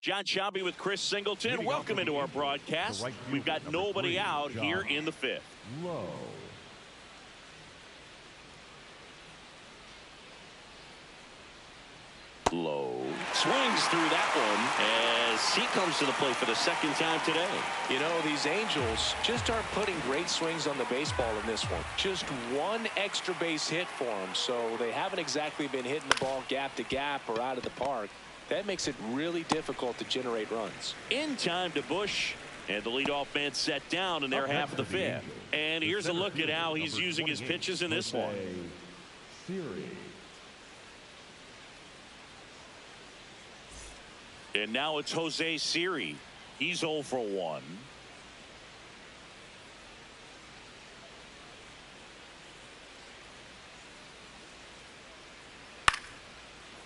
John Shelby with Chris Singleton. Welcome into our broadcast. We've got nobody out here in the fifth. Low swings through that one as he comes to the plate for the second time today. You know, these Angels just aren't putting great swings on the baseball in this one. Just one extra base hit for them, so they haven't exactly been hitting the ball gap to gap or out of the park. That makes it really difficult to generate runs. In time to Bush, and the leadoff man set down in their half of the fifth. And here's a look at how he's using his pitches in this one. And now it's Jose Siri. He's 0 for 1.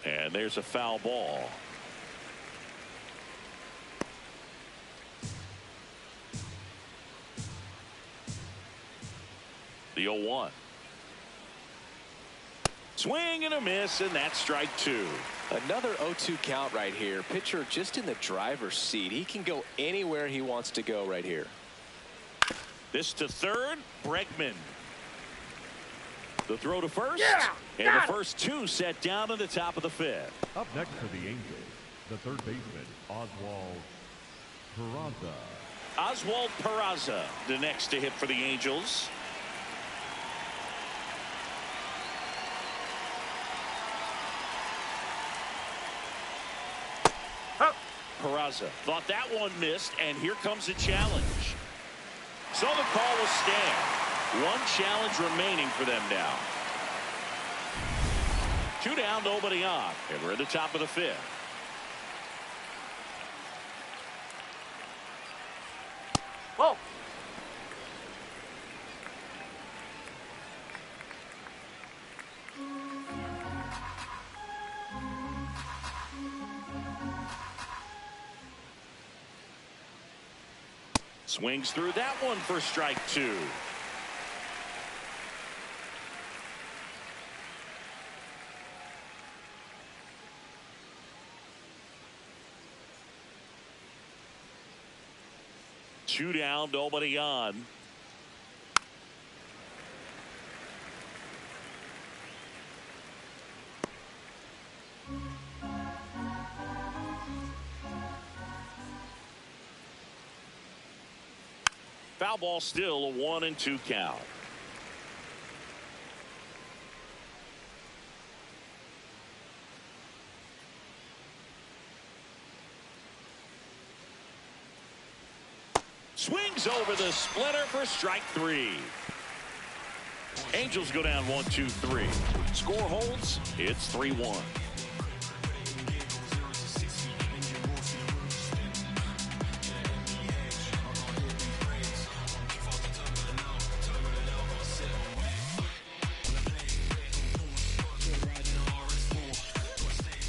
And there's a foul ball. The 0-1. Swing and a miss, and that's strike two. Another 0-2 count right here. Pitcher just in the driver's seat. He can go anywhere he wants to go right here. This to third, Bregman. The throw to first, and the first two set down in the top of the fifth. Up next for the Angels, the third baseman, Oswald Peraza. Oswald Peraza, the next to hit for the Angels. Peraza thought that one missed, and here comes a challenge. So the call will stand. One challenge remaining for them now. 2 down, nobody on, and we're at the top of the fifth. Whoa. Swings through that one for strike two. Two down, nobody on. Foul ball, still a 1-2 count. Swings over the splitter for strike three. Angels go down 1-2-3. Score holds. It's 3-1.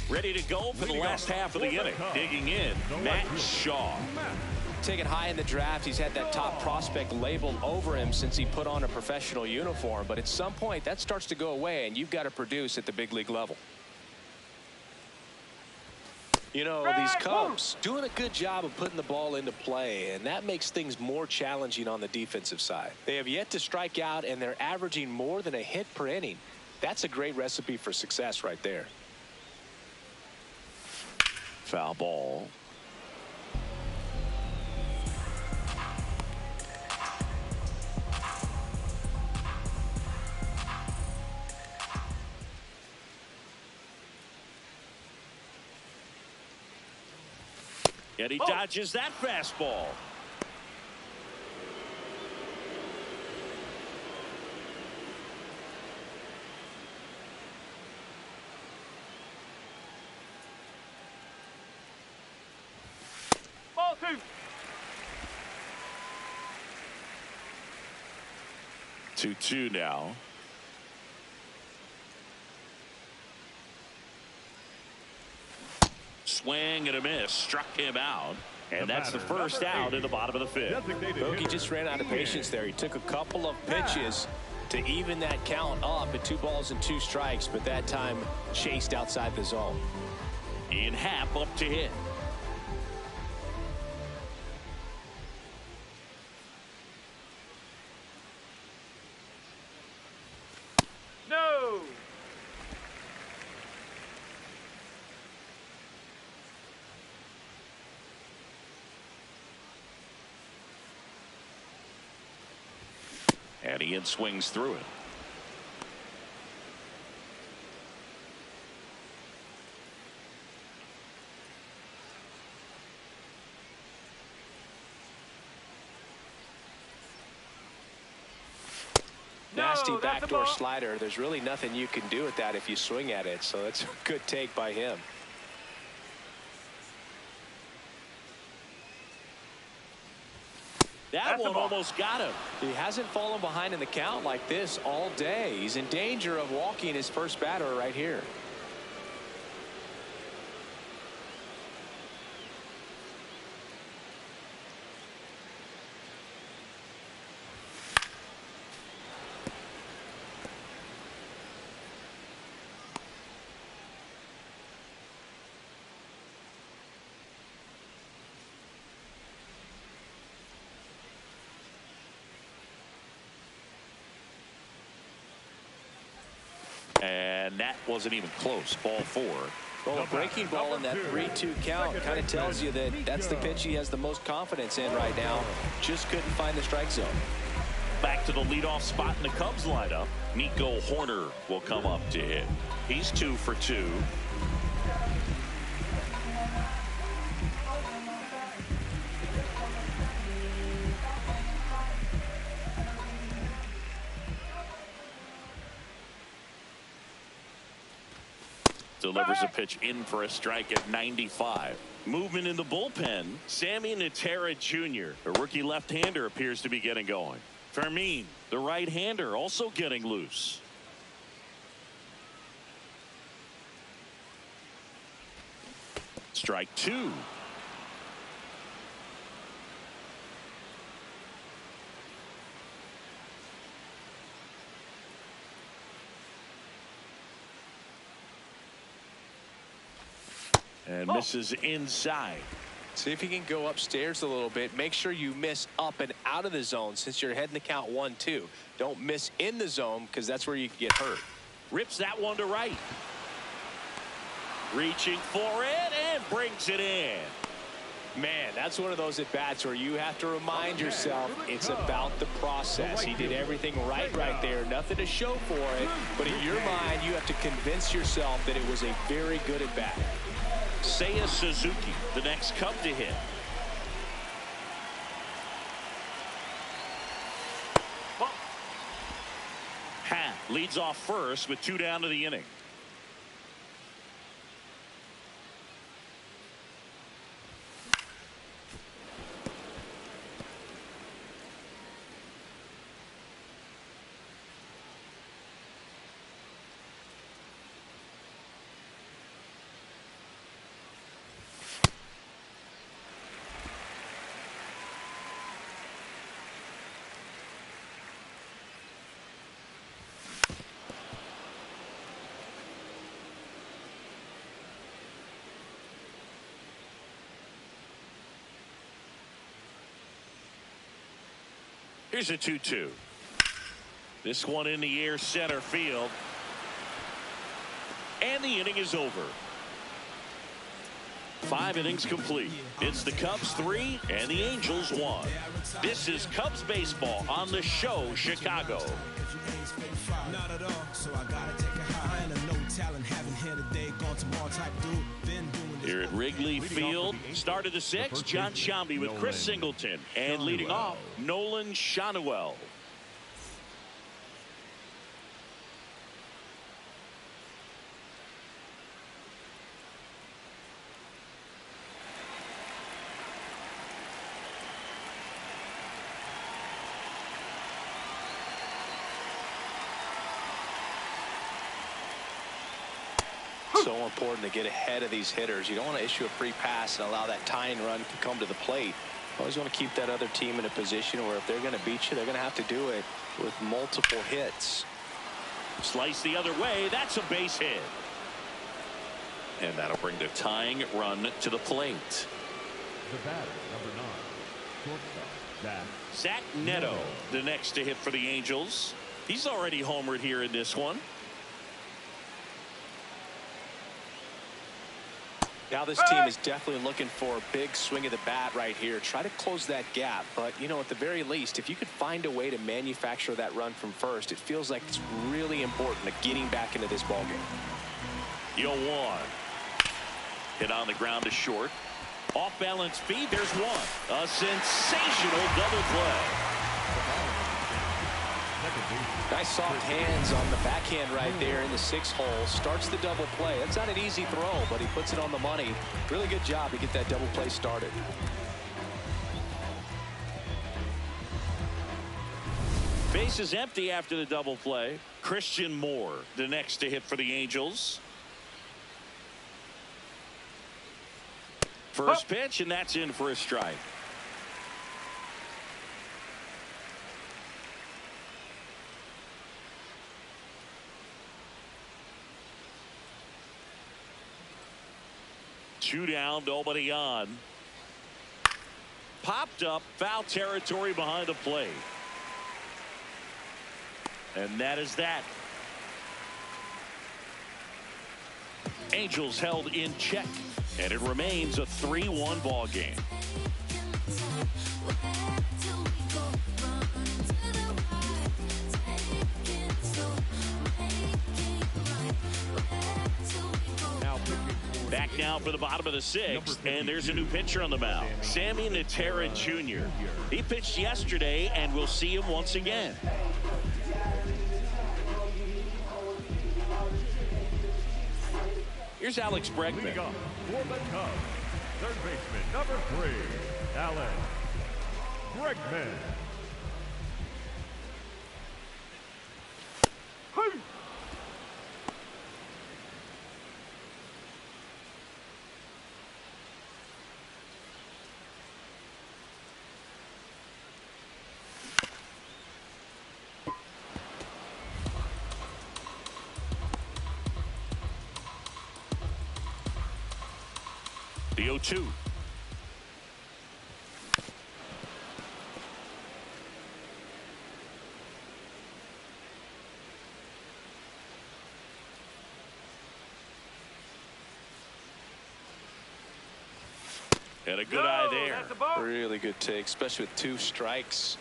Ready to go for the last half of the inning. Digging in, Matt Shaw. Taken high in the draft, he's had that top prospect labeled over him since he put on a professional uniform. But at some point, that starts to go away, and you've got to produce at the big league level. You know, these Cubs doing a good job of putting the ball into play, and that makes things more challenging on the defensive side. They have yet to strike out, and they're averaging more than a hit per inning. That's a great recipe for success right there. Foul ball. And he dodges that fastball. Ball two. 2-2 now. Swing and a miss, struck him out, and that's the first out in the bottom of the fifth. Bogey just ran out of patience there. He took a couple of pitches to even that count up at 2 balls and 2 strikes, but that time chased outside the zone. Ian Happ up to hit. Ready and swings through it. Nasty backdoor slider. There's really nothing you can do with that if you swing at it. So it's a good take by him. That one almost got him. He hasn't fallen behind in the count like this all day. He's in danger of walking his first batter right here. And that wasn't even close. Ball 4. Well, a breaking ball in that 3-2 count kind of tells you that that's the pitch he has the most confidence in right now. Just couldn't find the strike zone. Back to the leadoff spot in the Cubs lineup. Nico Horner will come up to hit. He's 2 for 2. Delivers a pitch in for a strike at 95. Movement in the bullpen. Sammy Natera Jr., a rookie left-hander, appears to be getting going. Fermin, the right-hander, also getting loose. Strike 2. And misses inside. See if you can go upstairs a little bit. Make sure you miss up and out of the zone since you're heading the count 1-2. Don't miss in the zone because that's where you can get hurt. Rips that one to right. Reaching for it and brings it in. Man, that's one of those at-bats where you have to remind yourself it's about the process. He did everything right there. Nothing to show for it. But in your mind, you have to convince yourself that it was a very good at-bat. Seiya Suzuki, the next Cub to hit. Hat leads off first with 2 down to the inning. Here's a 2-2. This one in the air, center field. And the inning is over. 5 innings complete. It's the Cubs 3 and the Angels 1. This is Cubs baseball on the show Chicago. Here at Wrigley Field, start of the 6th, John Sciambi with Chris Singleton, and leading off, Nolan Schanuel. So important to get ahead of these hitters. You don't want to issue a free pass and allow that tying run to come to the plate. You always want to keep that other team in a position where if they're going to beat you, they're going to have to do it with multiple hits. Slice the other way. That's a base hit. And that'll bring the tying run to the plate. The batter, number 9, shortstop, Zach Neto, the next to hit for the Angels. He's already homered here in this one. Now this team is definitely looking for a big swing of the bat right here. Try to close that gap. But, you know, at the very least, if you could find a way to manufacture that run from first, it feels like it's really important to getting back into this ballgame. 0-1. Hit on the ground to short. Off-balance feed. There's one. A sensational double play. Nice soft hands on the backhand right there in the 6th hole. Starts the double play. That's not an easy throw, but he puts it on the money. Really good job to get that double play started. Base is empty after the double play. Christian Moore, the next to hit for the Angels. First pitch, and that's in for a strike. Two down, nobody on. Popped up, foul territory behind the plate. And that is that. Angels held in check, and it remains a 3-1 ball game. Back now for the bottom of the 6th, and there's a new pitcher on the mound, Sammy Natera Jr. He pitched yesterday, and we'll see him once again. Here's Alex Bregman. Leading off for the Cubs, third baseman, number 3, Alex Bregman. The 0-2. And a good eye there. Really good take, especially with 2 strikes.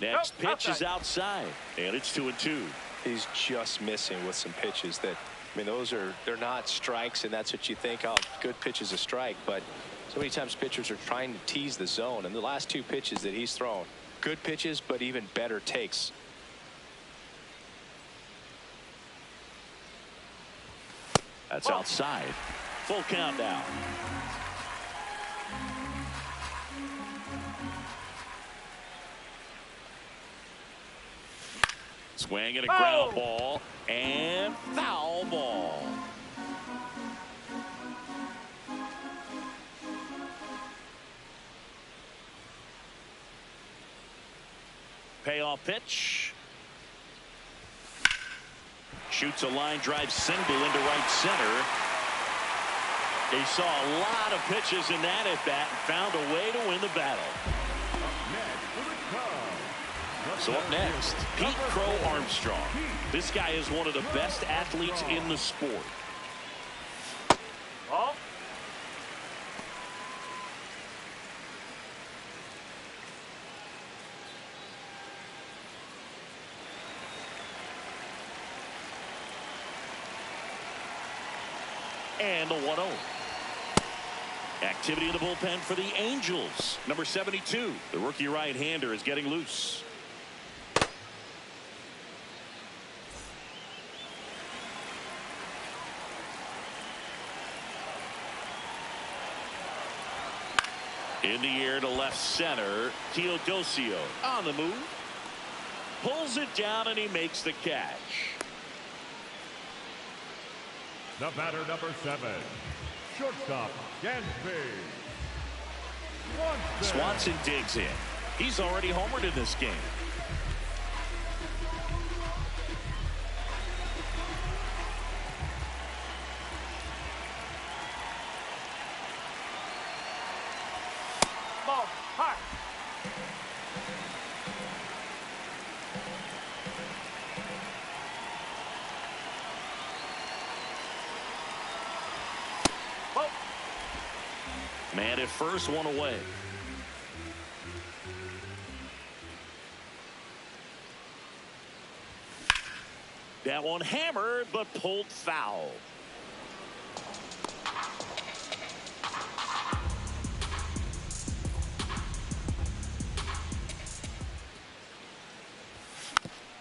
Next pitch is outside, and it's 2-2. He's just missing with some pitches that, I mean, they're not strikes, and that's what you think, oh, good pitch is a strike. But so many times pitchers are trying to tease the zone, and the last 2 pitches that he's thrown, good pitches, but even better takes. That's outside. Full count now. Swing and a ground ball, and foul ball. Payoff pitch. Shoots a line drive single into right center. He saw a lot of pitches in that at bat and found a way to win the battle. So up next, Pete Crow Armstrong. This guy is one of the best athletes in the sport. And a 1-0. Activity in the bullpen for the Angels. Number 72, the rookie right-hander, is getting loose. In the air to left center. Teodosio on the move. Pulls it down, and he makes the catch. The batter, number 7, shortstop, Gansby. Swanson digs in. He's already homered in this game. Man at first, one away. That one hammered, but pulled foul.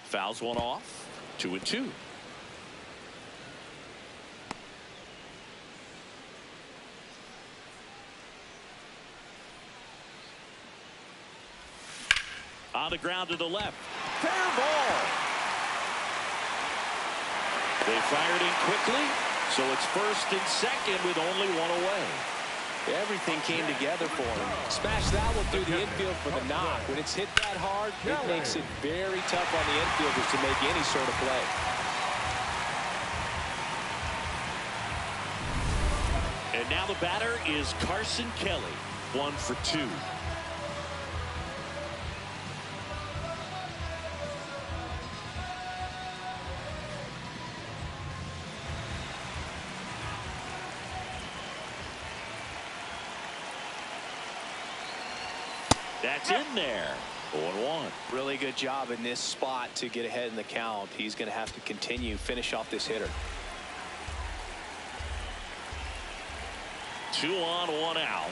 Fouls one off. 2-2. On the ground to the left. Fair ball. They fired in quickly, so it's first and second with only one away. Everything came together for him. Smash that one through the infield for the knock. When it's hit that hard, it makes it very tough on the infielders to make any sort of play. And now the batter is Carson Kelly. 1 for 2. That's in there. 0-1. Really good job in this spot to get ahead in the count. He's going to have to continue finish off this hitter. 2 on, 1 out.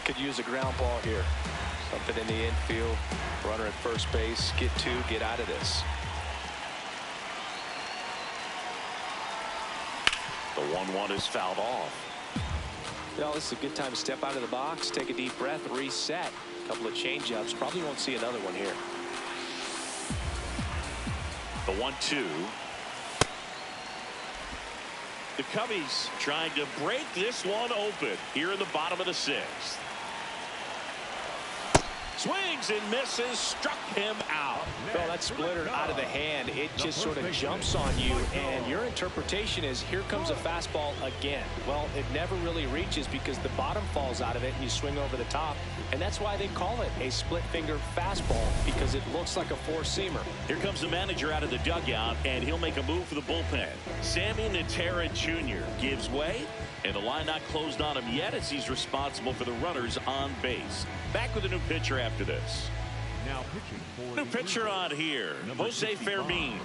Could use a ground ball here. Something in the infield. Runner at first base. Get 2. Get out of this. The 1-1 is fouled off. Well, this is a good time to step out of the box, take a deep breath, reset. A couple of change-ups. Probably won't see another one here. The 1-2. The Cubbies trying to break this one open here in the bottom of the 6th. Swings and misses, struck him out. Well, that splitter out of the hand, it just sort of jumps on you, and your interpretation is here comes a fastball again. Well, it never really reaches because the bottom falls out of it and you swing over the top, and that's why they call it a split finger fastball, because it looks like a four-seamer. Here comes the manager out of the dugout, and he'll make a move for the bullpen. Sammy Natera Jr. gives way, and the line not closed on him yet as he's responsible for the runners on base. Back with a new pitcher after this. Now pitching for New pitcher on here, Jose Fermin.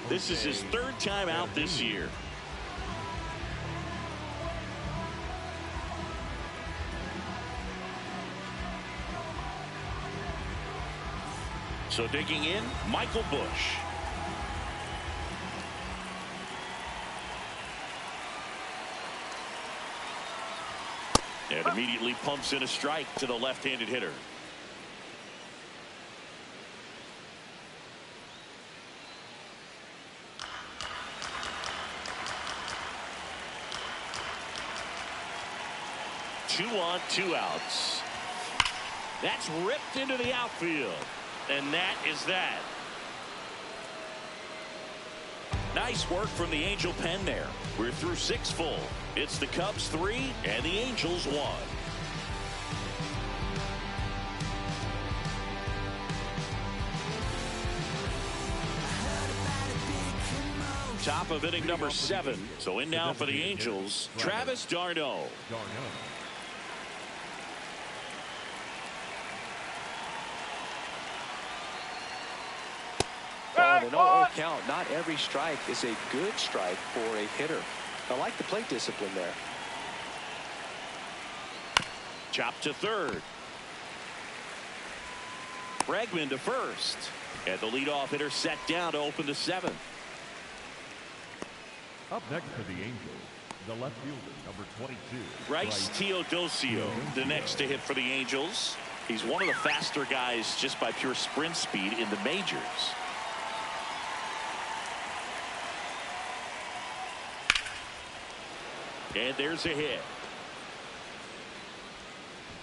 This is his 3rd time out this year. So digging in, Michael Busch. And immediately pumps in a strike to the left-handed hitter. Two on, 2 outs. That's ripped into the outfield. And that is that. Nice work from the Angel pen there. We're through 6 full. It's the Cubs 3 and the Angels 1. Top of inning number 7. So in now for the Angels, Travis d'Arnaud. On an 0-0 count, not every strike is a good strike for a hitter. I like the plate discipline there. Chop to third. Bregman to first. And the leadoff hitter set down to open the 7th. Up next for the Angels, the left fielder, number 22. Bryce Teodosio, the next to hit for the Angels. He's one of the faster guys just by pure sprint speed in the majors. And there's a hit.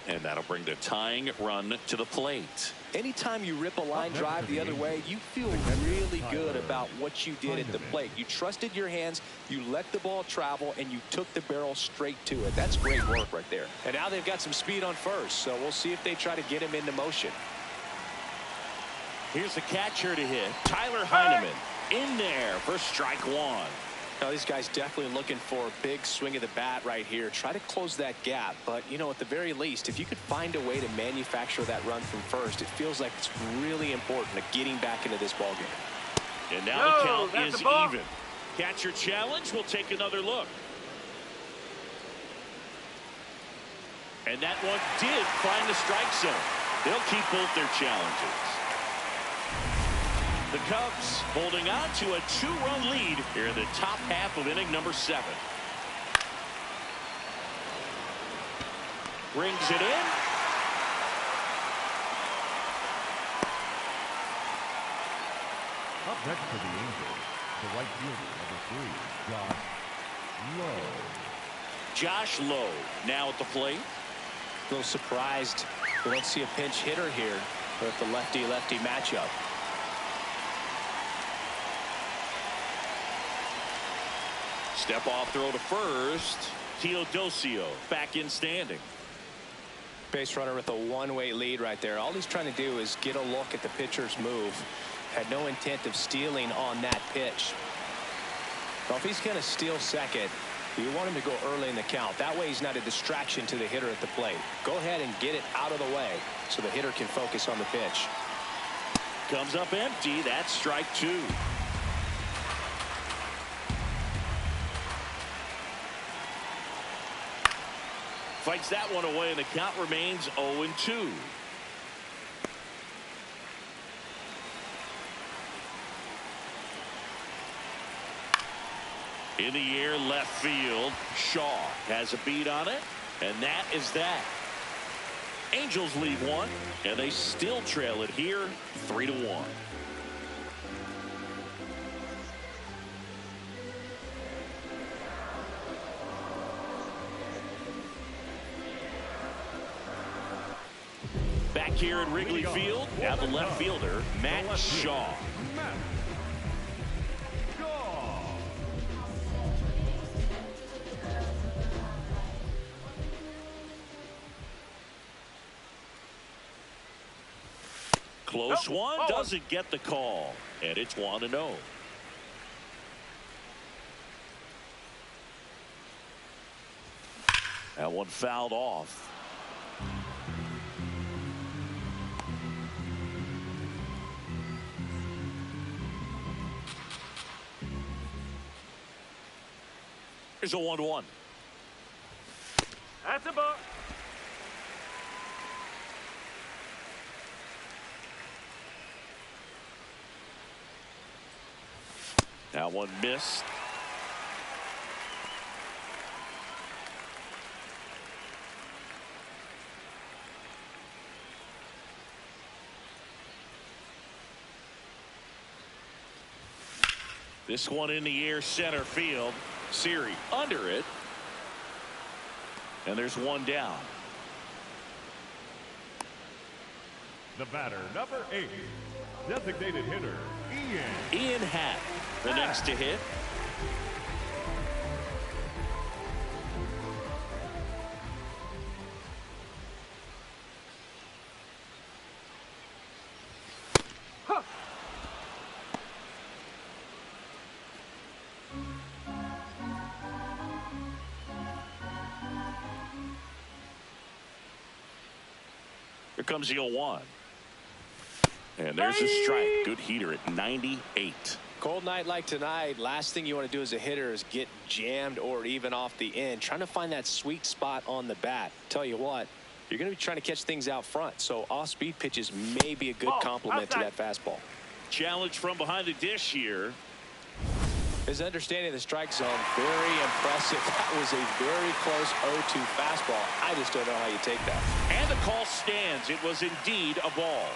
And that'll bring the tying run to the plate. Anytime you rip a line drive the other way, you feel really good about what you did at the plate. You trusted your hands, you let the ball travel, and you took the barrel straight to it. That's great work right there. And now they've got some speed on first, so we'll see if they try to get him into motion. Here's the catcher to hit. Tyler Heineman in there for strike 1. Now, these guys definitely looking for a big swing of the bat right here. Try to close that gap. But, you know, at the very least, if you could find a way to manufacture that run from first, it feels like it's really important to getting back into this ball game. And now the count is even. Catcher challenge. We'll take another look. And that one did find the strike zone. They'll keep both their challenges. The Cubs holding on to a 2-run lead here in the top half of inning number 7. Brings it in. Up next for the Angels, the right fielder, number 3, Josh Lowe. Josh Lowe now at the plate. A little surprised we don't see a pinch hitter here with the lefty-lefty matchup. Step off throw to first. Teodosio back in standing. Base runner with a one-way lead right there. All he's trying to do is get a look at the pitcher's move. Had no intent of stealing on that pitch. Well, if he's going to steal second, you want him to go early in the count. That way he's not a distraction to the hitter at the plate. Go ahead and get it out of the way so the hitter can focus on the pitch. Comes up empty. That's strike 2. Fights that one away, and the count remains 0-2. In the air, left field. Shaw has a beat on it, and that is that. Angels lead 1, and they still trail it here 3-1. Back here at Wrigley Field, now the left fielder, Matt Shaw. Close one, doesn't get the call, and it's 1-0. That one fouled off. Here's a 1-1. That's a ball. That one missed. This one in the air, center field. Siri under it. And there's one down. The batter, number 8, designated hitter, Ian Happ, the next to hit. Here comes the 0-1. And there's a strike. Good heater at 98. Cold night like tonight, last thing you want to do as a hitter is get jammed or even off the end. Trying to find that sweet spot on the bat. Tell you what, you're going to be trying to catch things out front. So off-speed pitches may be a good complement to that fastball. Challenge from behind the dish here. His understanding of the strike zone, very impressive. That was a very close 0-2 fastball. I just don't know how you take that. And the call stands. It was indeed a ball.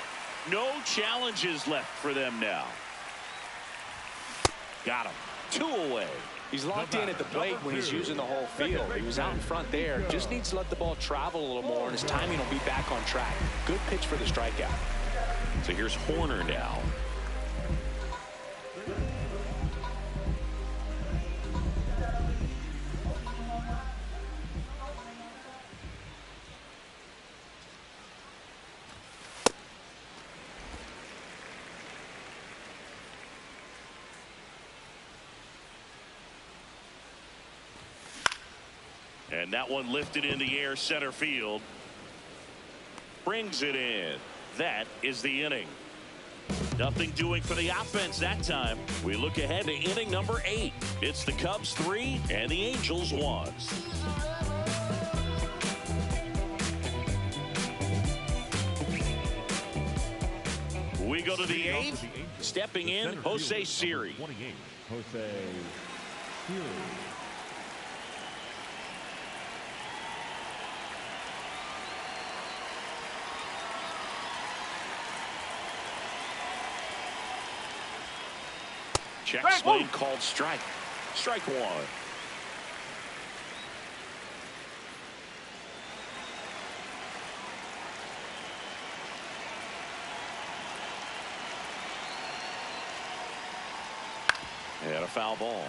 No challenges left for them now. Got him. 2 away. He's locked in at the plate when he's using the whole field. He was out in front there. Just needs to let the ball travel a little more, and his timing will be back on track. Good pitch for the strikeout. So here's Horner now. And that one lifted in the air center field. Brings it in. That is the inning. Nothing doing for the offense that time. We look ahead to inning number 8. It's the Cubs 3 and the Angels 1. We go to the 8th. Stepping in, Jose Siri. 28, Jose Siri. Check swing called strike. Strike 1. And a foul ball.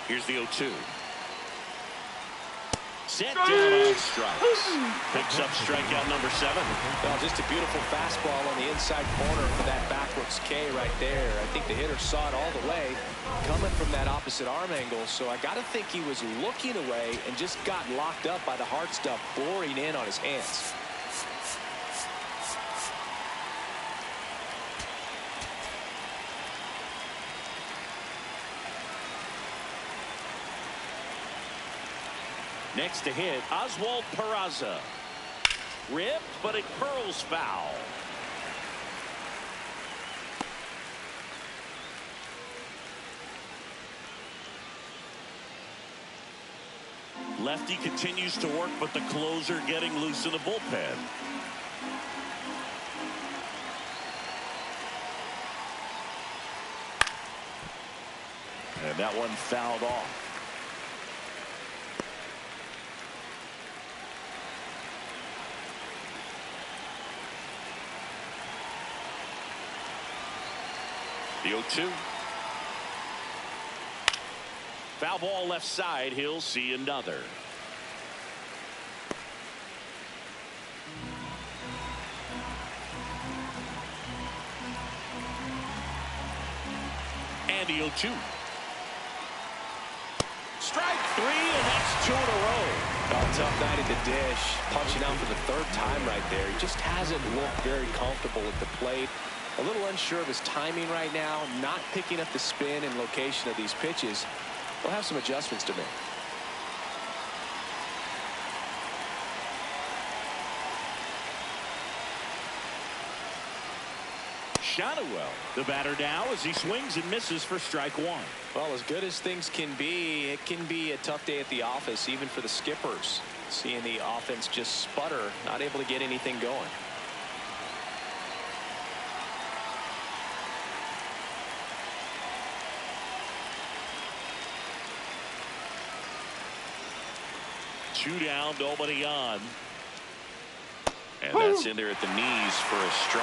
Here's the 0-2. Set down on strikes. Picks up strikeout number 7. Well, just a beautiful fastball on the inside corner for that backwards K right there. I think the hitter saw it all the way coming from that opposite arm angle. So I got to think he was looking away and just got locked up by the hard stuff boring in on his hands. Next to hit, Oswald Peraza. Ripped, but it curls foul. Lefty continues to work, but the closer getting loose in the bullpen. And that one fouled off. The 0-2. Foul ball left side. He'll see another. And the 0-2. Strike 3, and that's 2 in a row. Oh, tough night at the dish. Punching out for the 3rd time right there. He just hasn't looked very comfortable at the plate. A little unsure of his timing right now, not picking up the spin and location of these pitches. We'll have some adjustments to make. Shadowell, the batter now, as he swings and misses for strike 1. Well, as good as things can be, it can be a tough day at the office, even for the skippers. Seeing the offense just sputter, not able to get anything going. Two down, nobody on. And that's in there at the knees for a strike.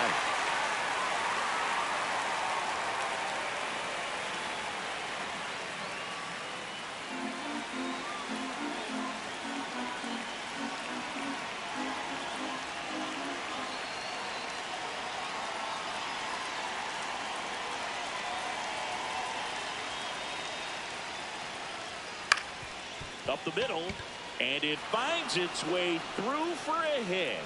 Up the middle. And it finds its way through for a hit.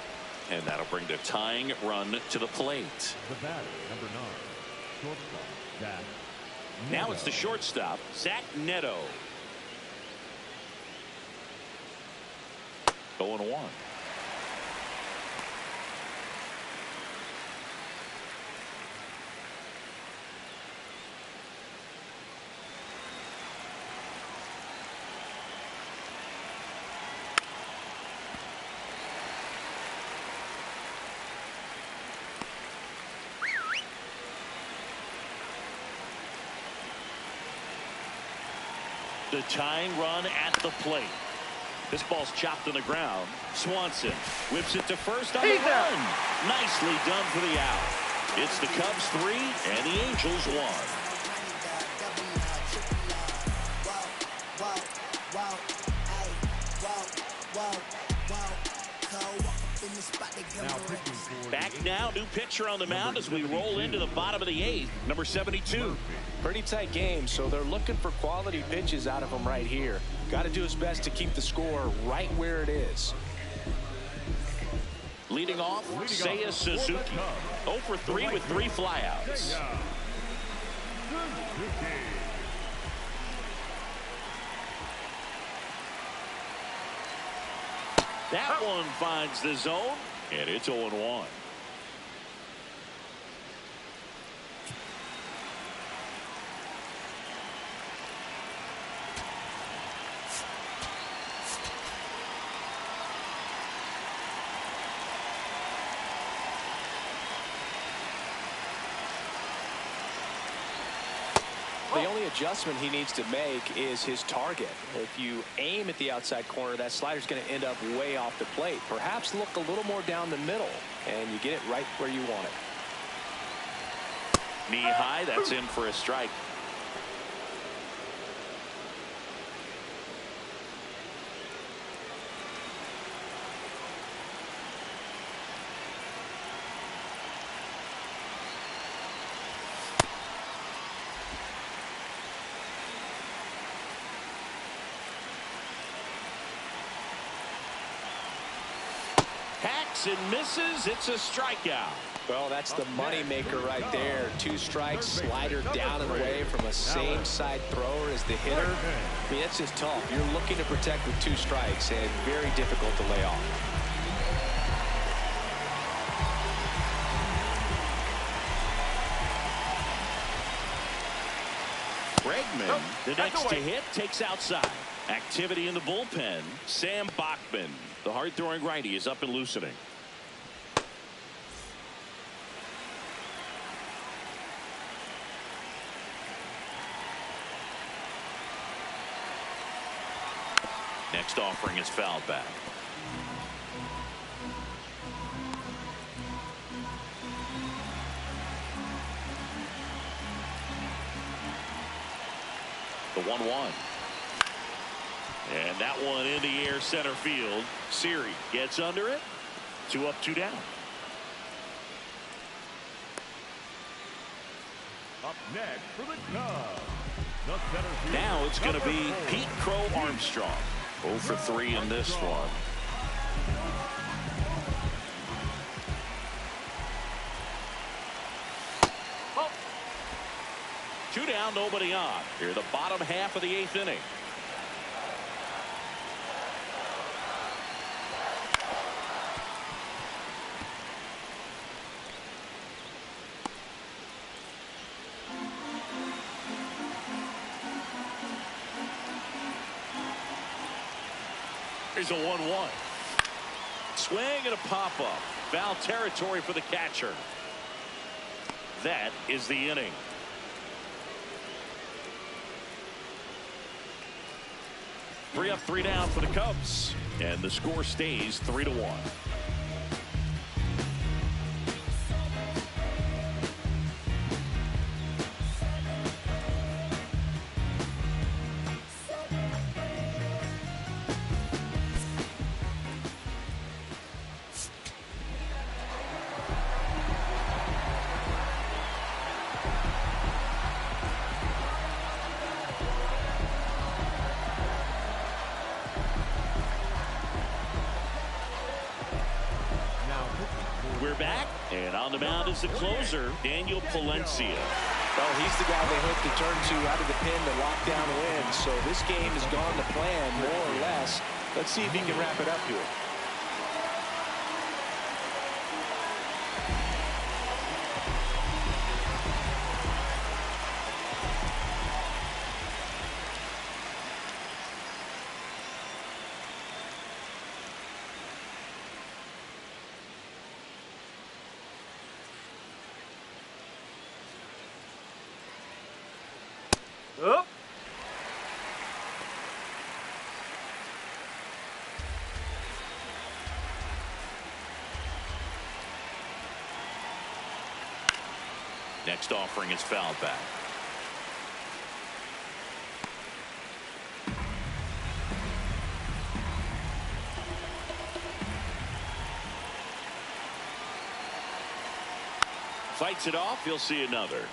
And that'll bring the tying run to the plate. The batter, number 9, shortstop, Zach Now Neto. it's the shortstop, Zach Neto. 0-1. The tying run at the plate. This ball's chopped on the ground. Swanson whips it to first on the run. Nicely done for the out. It's the Cubs 3 and the Angels 1. Back now. New pitcher on the mound as we roll into the bottom of the 8th. Number 72. Pretty tight game, so they're looking for quality pitches out of him right here. Got to do his best to keep the score right where it is. Leading off, Seiya Suzuki. 0 for 3 with 3 flyouts. That one finds the zone, and it's 0-1. The only adjustment he needs to make is his target. If you aim at the outside corner, that slider's going to end up way off the plate. Perhaps look a little more down the middle, and you get it right where you want it. Knee high, that's in for a strike. Hacks and misses. It's a strikeout. Well, that's the money maker right there. 2 strikes, slider down and away from a same side thrower as the hitter. I mean, it's just tough. You're looking to protect with 2 strikes and very difficult to lay off. Bregman, the next to hit, takes outside. Activity in the bullpen. Sam Bachman, the hard-throwing righty, is up and loosening. Next offering is fouled back. The 1-1. And that one in the air center field. Siri gets under it. 2 up, 2 down. Up next for the Cubs. The center fielder, Now it's going to be number 4. Pete Crow Armstrong. 0 for 3 in this one. Oh. 2 down, nobody on. Here, the bottom half of the 8th inning. Here's a 1-1. Swing and a pop-up. Foul territory for the catcher. That is the inning. Three up, 3 down for the Cubs. And the score stays 3-1. We're back, and on the mound is the closer, Daniel Palencia. Well, he's the guy they hope to turn to out of the pen to lock down wins. So this game has gone to plan, more or less. Let's see if he can wrap it up here. Up. Next offering is fouled back. fights it off. He'll see another.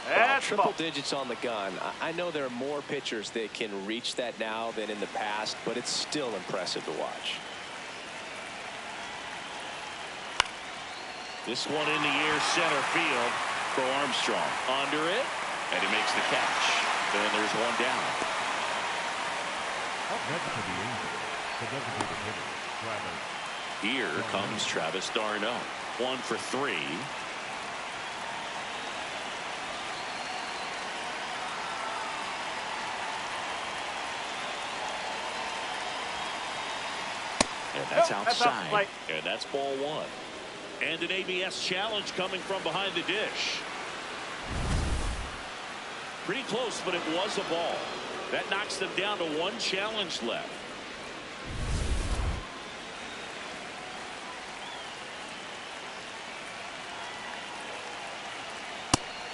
Well, triple digits on the gun. I know there are more pitchers that can reach that now than in the past, but it's still impressive to watch. This one in the air, center field for Armstrong. Under it, and he makes the catch. Then there's one down. Up next to the Angels, the designated hitter, Travis. Here comes Travis d'Arnaud. 1 for 3. And that's outside. And that's ball 1. And an ABS challenge coming from behind the dish. Pretty close, but it was a ball. That knocks them down to 1 challenge left.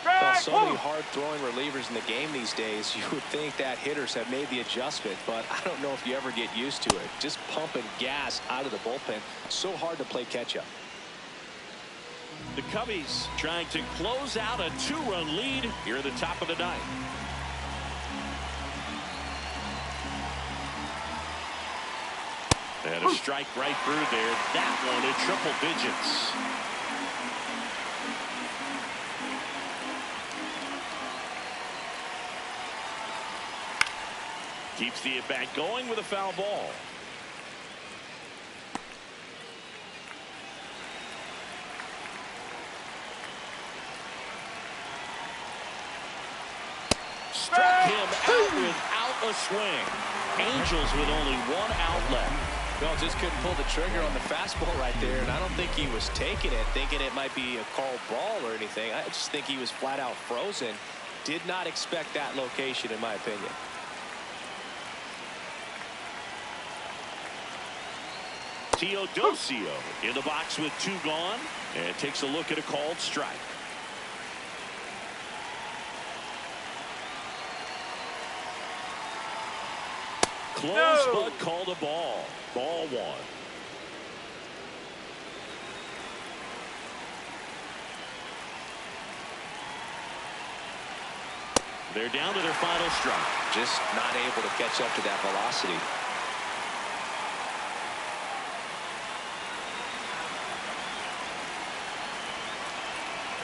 Well, so many hard-throwing relievers in the game these days. You would think that hitters have made the adjustment, but I don't know if you ever get used to it. Just pumping gas out of the bullpen. So hard to play catch-up. The Cubbies trying to close out a 2-run lead here at the top of the 9th. And a strike right through there. That one at triple digits. Keeps the at-bat going with a foul ball. Struck him out without a swing. Angels with only 1 out left. Well, just couldn't pull the trigger on the fastball right there, and I don't think he was taking it, thinking it might be a called ball or anything. I just think he was flat out frozen. Did not expect that location, in my opinion. Teodosio in the box with 2 gone, and takes a look at a called strike. Close, but called a ball. Ball 1. They're down to their final strike. Just not able to catch up to that velocity.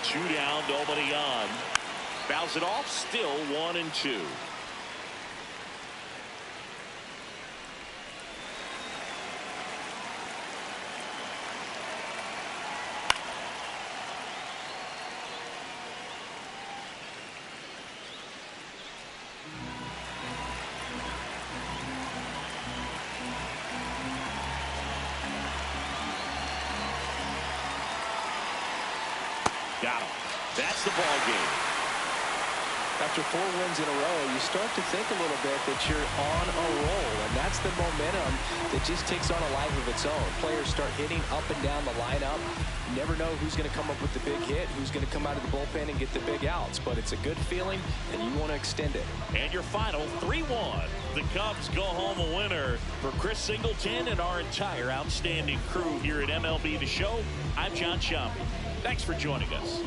Two down, nobody on. Fouls it off, still 1-2. Got him. That's the ball game. After 4 wins in a row, you start to think a little bit that you're on a roll, and that's the momentum that just takes on a life of its own. Players start hitting up and down the lineup. You never know who's going to come up with the big hit, who's going to come out of the bullpen and get the big outs, but it's a good feeling, and you want to extend it. And your final 3-1. The Cubs go home a winner. For Chris Singleton and our entire outstanding crew here at MLB The Show, I'm John Sciambi. Thanks for joining us.